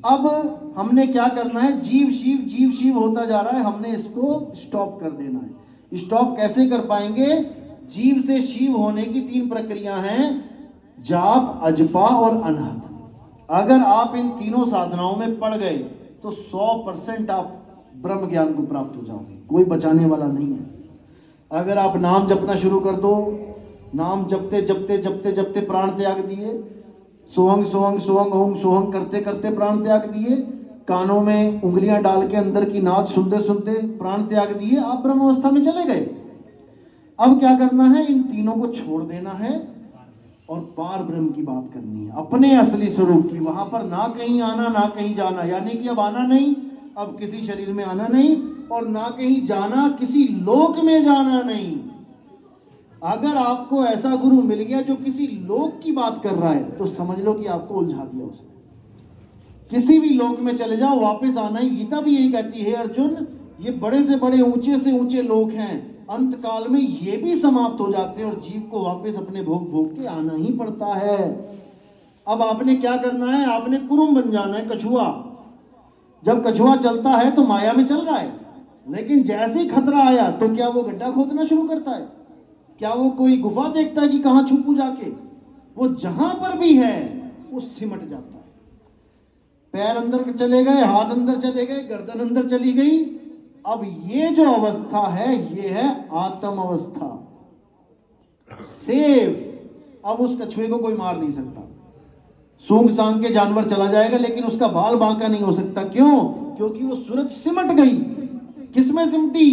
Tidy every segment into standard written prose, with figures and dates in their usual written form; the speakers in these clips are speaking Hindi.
अब हमने क्या करना है, जीव शिव होता जा रहा है, हमने इसको स्टॉप कर देना है। स्टॉप कैसे कर पाएंगे? जीव से शिव होने की 3 प्रक्रिया हैं, जाप, अजपा और अनहद। अगर आप इन तीनों साधनाओं में पड़ गए तो 100% आप ब्रह्म ज्ञान को प्राप्त हो जाओगे, कोई बचाने वाला नहीं है। अगर आप नाम जपना शुरू कर दो, नाम जपते जपते जपते जपते प्राण त्याग दिए, सोहंग सोहंग सोहंग ओम सोहंग करते करते प्राण त्याग दिए, कानों में उंगलियां डाल के अंदर की नाद सुनते सुनते प्राण त्याग दिए, आप ब्रह्म अवस्था में चले गए। अब क्या करना है? इन तीनों को छोड़ देना है और पार ब्रह्म की बात करनी है, अपने असली स्वरूप की। वहां पर ना कहीं आना ना कहीं जाना, यानी कि अब आना नहीं, अब किसी शरीर में आना नहीं, और ना कहीं जाना, किसी लोक में जाना नहीं। अगर आपको ऐसा गुरु मिल गया जो किसी लोक की बात कर रहा है तो समझ लो कि आपको उलझा दिया उसने। किसी भी लोक में चले जाओ, वापस आना ही। गीता भी यही कहती है, अर्जुन ये बड़े से बड़े ऊंचे से ऊंचे लोक हैं, अंत काल में ये भी समाप्त हो जाते हैं और जीव को वापस अपने भोग भोग के आना ही पड़ता है। अब आपने क्या करना है? आपने कुरुम बन जाना है, कछुआ। जब कछुआ चलता है तो माया में चल रहा है, लेकिन जैसे ही खतरा आया तो क्या वो गड्ढा खोदना शुरू करता है? क्या वो कोई गुफा देखता है कि कहां छुपू जाके? वो जहां पर भी है वो सिमट जाता है। पैर अंदर चले गए, हाथ अंदर चले गए, गर्दन अंदर चली गई। अब ये जो अवस्था है ये है आत्म अवस्था, सेफ। अब उस कछुए को कोई मार नहीं सकता। सूंघ सांग के जानवर चला जाएगा लेकिन उसका बाल बांका नहीं हो सकता। क्यों? क्योंकि वो सूरत सिमट गई। किसमें सिमटी?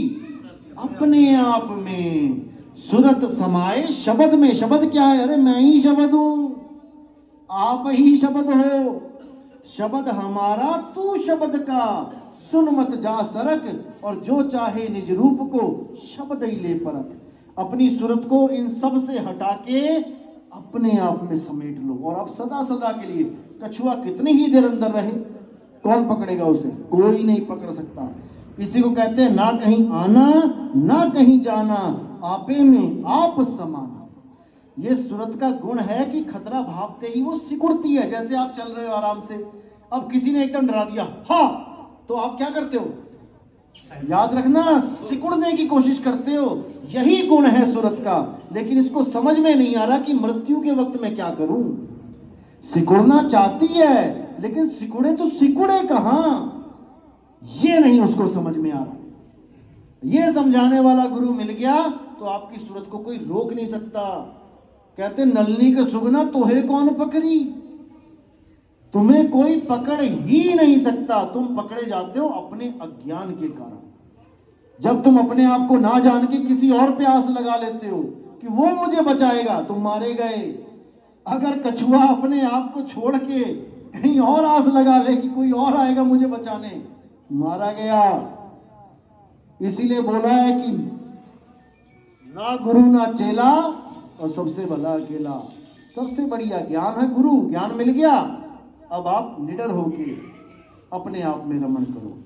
अपने आप में। सूरत समाए शब्द में। शब्द क्या है? अरे मैं ही शब्द हूं, आप ही शब्द हो। शब्द हमारा तू शब्द का, सुन मत जा सरक, और जो चाहे निज रूप को शब्द ही ले परख। अपनी सूरत को इन सब से हटा के अपने आप में समेट लो और आप सदा सदा के लिए। कछुआ कितनी ही देर अंदर रहे, कौन पकड़ेगा उसे? कोई नहीं पकड़ सकता। इसी को कहते हैं ना कहीं आना ना कहीं जाना, आपे में आप समाना। ये सूरत का गुण है कि खतरा भागते ही वो सिकुड़ती है। जैसे आप चल रहे हो आराम से, अब किसी ने एकदम डरा दिया, हाँ, तो आप क्या करते हो? याद रखना, सिकुड़ने की कोशिश करते हो। यही गुण है सूरत का। लेकिन इसको समझ में नहीं आ रहा कि मृत्यु के वक्त मैं क्या करूं। सिकुड़ना चाहती है लेकिन सिकुड़े तो सिकुड़े कहां, ये नहीं उसको समझ में आ रहा। ये समझाने वाला गुरु मिल गया तो आपकी सूरत को कोई रोक नहीं सकता। कहते नलनी के सुगना तोहे कौन पकड़ी, तुम्हें कोई पकड़ ही नहीं सकता। तुम पकड़े जाते हो अपने अज्ञान के कारण। जब तुम अपने आप को ना जान के किसी और पे आस लगा लेते हो कि वो मुझे बचाएगा, तुम मारे गए। अगर कछुआ अपने आप को छोड़ के कहीं और आस लगा ले कि कोई और आएगा मुझे बचाने, मारा गया। इसीलिए बोला है कि ना गुरु ना चेला और सबसे भला अकेला। सबसे बढ़िया ज्ञान है गुरु। ज्ञान मिल गया, अब आप निडर होके अपने आप में रमण करो।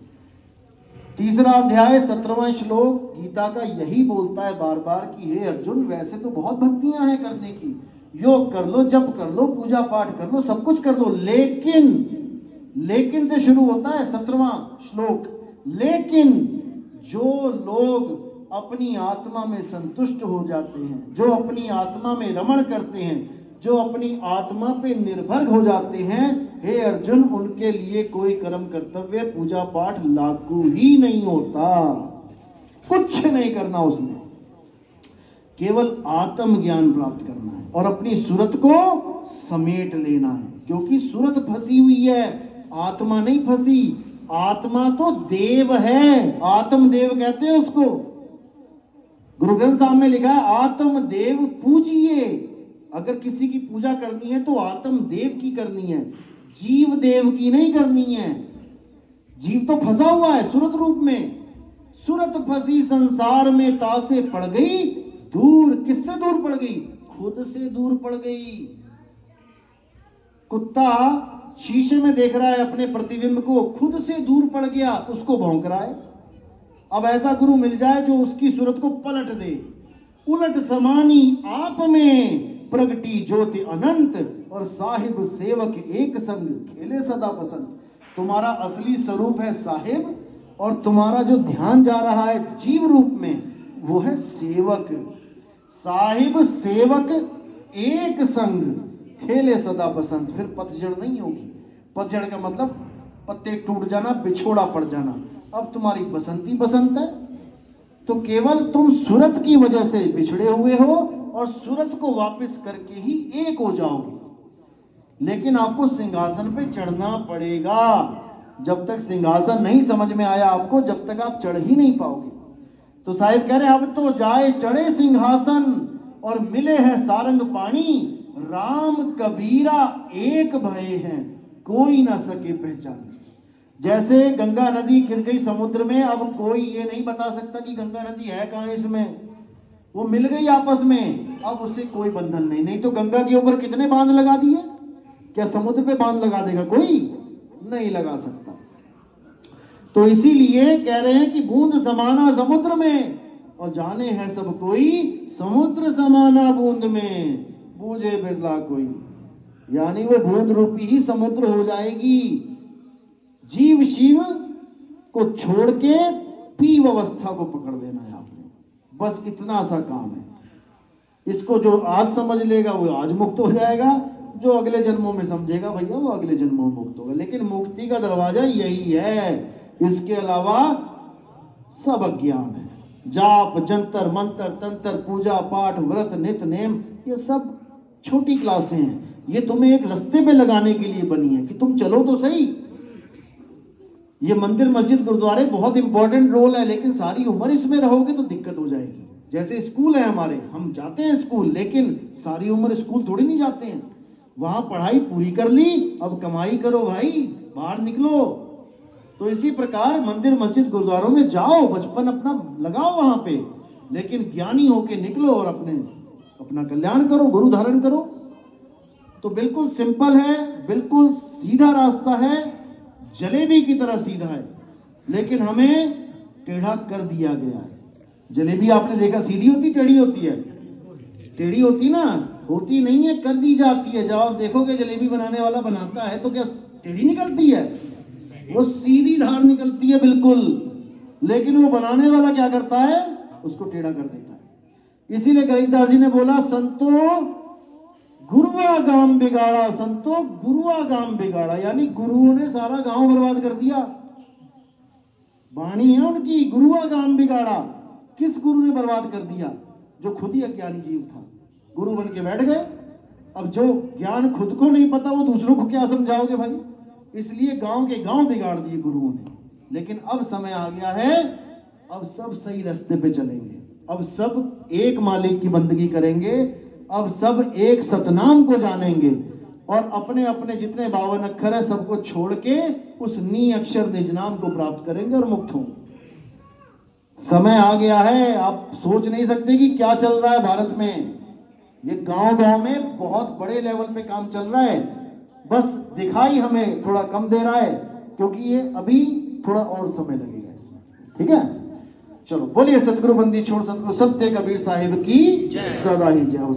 तीसरा अध्याय 17वां श्लोक गीता का यही बोलता है बार बार कि हे अर्जुन, वैसे तो बहुत भक्तियां हैं करने की, योग कर लो, जप कर लो, पूजा पाठ कर लो, सब कुछ कर लो, लेकिन से शुरू होता है 17वां श्लोक। लेकिन जो लोग अपनी आत्मा में संतुष्ट हो जाते हैं, जो अपनी आत्मा में रमण करते हैं, जो अपनी आत्मा पे निर्भर हो जाते हैं, हे अर्जुन, उनके लिए कोई कर्म कर्तव्य पूजा पाठ लागू ही नहीं होता। कुछ नहीं करना उसने, केवल आत्म ज्ञान प्राप्त करना है और अपनी सूरत को समेट लेना है। क्योंकि सूरत फंसी हुई है, आत्मा नहीं फंसी। आत्मा तो देव है, आत्मदेव कहते हैं उसको। गुरु ग्रंथ साहब में लिखा है आत्मदेव पूजिए। अगर किसी की पूजा करनी है तो आत्मदेव की करनी है, जीव देव की नहीं करनी है। जीव तो फंसा हुआ है सूरत रूप में। सूरत फंसी संसार में तासे पड़ गई दूर। किससे दूर पड़ गई? खुद से दूर पड़ गई। कुत्ता शीशे में देख रहा है अपने प्रतिबिंब को, खुद से दूर पड़ गया, उसको भौंक रहा है। अब ऐसा गुरु मिल जाए जो उसकी सूरत को पलट दे। उलट समानी आप में प्रगटी ज्योति अनंत, और साहिब सेवक एक संग खेले सदा बसंत। तुम्हारा असली स्वरूप है साहिब, और तुम्हारा जो ध्यान जा रहा है जीव रूप में वो है सेवक। साहिब सेवक एक संग, खेले सदा बसंत। फिर पतझड़ नहीं होगी। पतझड़ का मतलब पत्ते टूट जाना, बिछोड़ा पड़ जाना। अब तुम्हारी बसंती बसंत है। तो केवल तुम सूरत की वजह से बिछड़े हुए हो और सूरत को वापस करके ही एक हो जाओगे। लेकिन आपको सिंहासन पे चढ़ना पड़ेगा। जब तक सिंहासन नहीं समझ में आया आपको, जब तक आप चढ़ ही नहीं पाओगे। तो साहिब कह रहे अब तो जाए चढ़े सिंहासन और मिले हैं सारंग पानी। राम कबीरा एक भये हैं, कोई ना सके पहचान। जैसे गंगा नदी गिर गई समुद्र में, अब कोई ये नहीं बता सकता कि गंगा नदी है कहाँ इसमें। वो मिल गई आपस में, अब उसे कोई बंधन नहीं। नहीं तो गंगा के ऊपर कितने बांध लगा दिए, क्या समुद्र पे बांध लगा देगा कोई? नहीं लगा सकता। तो इसीलिए कह रहे हैं कि बूंद समाना समुद्र में, और जाने हैं सब कोई समुद्र समाना बूंद में, बूझे बिरला कोई। यानी वो बूंद रूपी ही समुद्र हो जाएगी। जीव शिव को छोड़ के पीव अवस्था को पकड़ लेना है आपने, बस इतना सा काम है। इसको जो आज समझ लेगा वो आज मुक्त हो जाएगा, जो अगले जन्मों में समझेगा भैया वो अगले जन्मों में मुक्त होगा। लेकिन मुक्ति का दरवाजा यही है, इसके अलावा सब अज्ञान है। जाप जंतर मंत्र तंत्र पूजा पाठ व्रत नित नेम ये सब छोटी क्लासें हैं। ये तुम्हें एक रास्ते पे लगाने के लिए बनी है कि तुम चलो तो सही। ये मंदिर मस्जिद गुरुद्वारे बहुत इंपॉर्टेंट रोल है, लेकिन सारी उम्र इसमें रहोगे तो दिक्कत हो जाएगी। जैसे स्कूल है हमारे, हम जाते हैं स्कूल, लेकिन सारी उम्र स्कूल थोड़ी नहीं जाते हैं। वहां पढ़ाई पूरी कर ली, अब कमाई करो भाई, बाहर निकलो। तो इसी प्रकार मंदिर मस्जिद गुरुद्वारों में जाओ, बचपन अपना लगाओ वहां पे, लेकिन ज्ञानी होके निकलो और अपना कल्याण करो, गुरु धारण करो। तो बिल्कुल सिंपल है, बिल्कुल सीधा रास्ता है, जलेबी की तरह सीधा है, लेकिन हमें टेढ़ा कर दिया गया है। जलेबी आपने देखा सीधी होती टेढ़ी होती है? टेढ़ी होती ना, होती नहीं है, कर दी जाती है। जब आप देखोगे जलेबी बनाने वाला बनाता है तो क्या टेढ़ी निकलती है? वो सीधी धार निकलती है बिल्कुल। लेकिन वो बनाने वाला क्या करता है? उसको टेढ़ा कर देता है। इसीलिए गरीबदास जी ने बोला, संतो गुरुआ गांव बिगाड़ा, संतो गुरुआ गांव बिगाड़ा, यानी गुरुओं ने सारा गांव बर्बाद कर दिया। वाणी है उनकी, गुरुआ गांव बिगाड़ा। किस गुरु ने बर्बाद कर दिया? जो खुद ही अज्ञानी जीव था, गुरु बन के बैठ गए। अब जो ज्ञान खुद को नहीं पता वो दूसरों को क्या समझाओगे भाई? इसलिए गांव के गांव बिगाड़ दिए गुरुओं ने। लेकिन अब समय आ गया है, अब सब सही रास्ते पे चलेंगे, अब सब एक मालिक की बंदगी करेंगे, अब सब एक सतनाम को जानेंगे और अपने अपने जितने 52 अक्षर है सबको छोड़ के उस नी अक्षर निज नाम को प्राप्त करेंगे और मुक्त होंगे। समय आ गया है। आप सोच नहीं सकते कि क्या चल रहा है भारत में। ये गांव गांव में बहुत बड़े लेवल पे काम चल रहा है, बस दिखाई हमें थोड़ा कम दे रहा है, क्योंकि ये अभी थोड़ा और समय लगेगा इसमें। ठीक है, चलो बोलिए सतगुरु बंदी छोड़ सतगुरु सत्य कबीर साहिब की सदा ही जय हो।